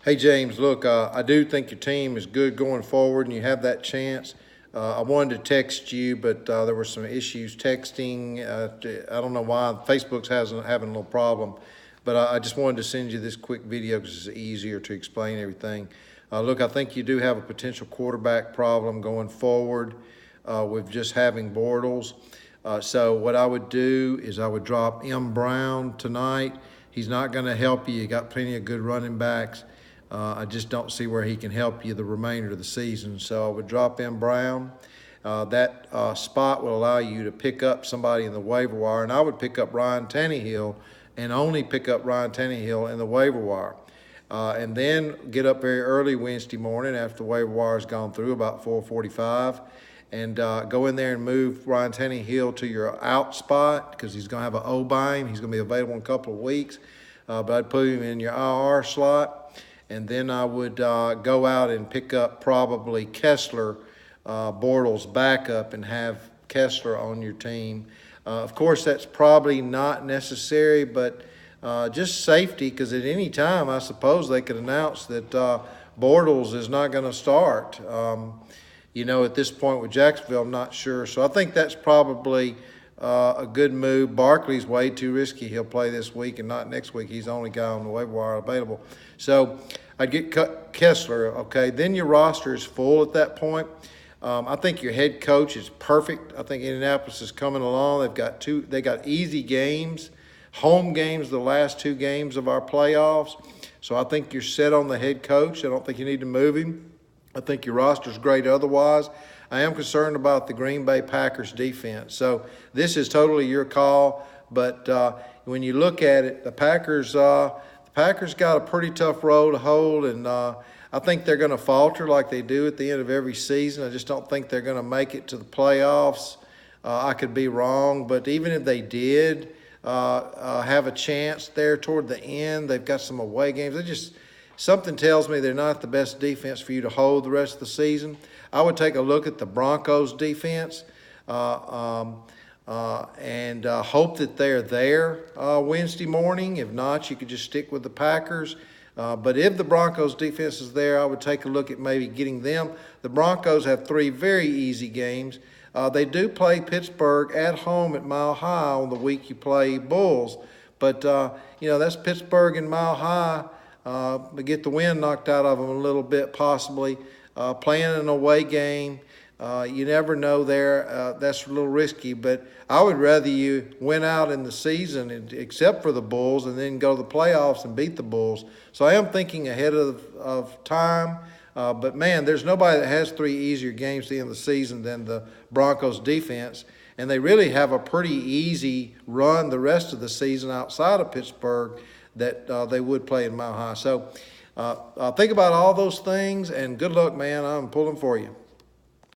Hey, James, look, I do think your team is good going forward and you have that chance. I wanted to text you, but there were some issues texting. I don't know why. Facebook's having a little problem, but I just wanted to send you this quick video because it's easier to explain everything. Look, I think you do have a potential quarterback problem going forward with just having Bortles. So what I would do is I would drop M. Brown tonight. He's not going to help you. You got plenty of good running backs. I just don't see where he can help you the remainder of the season. So I would drop in Brown. That spot will allow you to pick up somebody in the waiver wire, and I would pick up Ryan Tannehill and only pick up Ryan Tannehill in the waiver wire. And then get up very early Wednesday morning after the waiver wire's gone through, about 4:45, and go in there and move Ryan Tannehill to your out spot because he's going to have an O by him. He's going to be available in a couple of weeks. But I'd put him in your IR slot. And then I would go out and pick up probably Kessler, Bortles' backup, and have Kessler on your team. Of course, that's probably not necessary, but just safety, because at any time, I suppose they could announce that Bortles is not going to start. At this point with Jacksonville, I'm not sure. So I think that's probably a good move. Barkley's way too risky. He'll play this week and not next week. He's the only guy on the waiver wire available. So I'd get Kessler, okay? Then your roster is full at that point. I think your head coach is perfect. I think Indianapolis is coming along. They got easy games, home games, the last two games of our playoffs. So I think you're set on the head coach. I don't think you need to move him. I think your roster's great otherwise. I am concerned about the Green Bay Packers defense. So this is totally your call. But when you look at it, the Packers got a pretty tough road to hold, and I think they're going to falter like they do at the end of every season. I just don't think they're going to make it to the playoffs. I could be wrong, but even if they did have a chance there toward the end, they've got some away games. Something tells me they're not the best defense for you to hold the rest of the season. I would take a look at the Broncos defense and hope that they're there Wednesday morning. If not, you could just stick with the Packers. But if the Broncos defense is there, I would take a look at maybe getting them. The Broncos have 3 very easy games. They do play Pittsburgh at home at Mile High on the week you play Bulls. But, that's Pittsburgh and Mile High. They get the wind knocked out of them a little bit possibly. Playing an away game, you never know there. That's a little risky, but I would rather you win out in the season except for the Bulls and then go to the playoffs and beat the Bulls. So I am thinking ahead of time. But, man, there's nobody that has 3 easier games at the end of the season than the Broncos defense. And they really have a pretty easy run the rest of the season outside of Pittsburgh that they would play in Mile High. So think about all those things, and good luck, man. I'm pulling for you.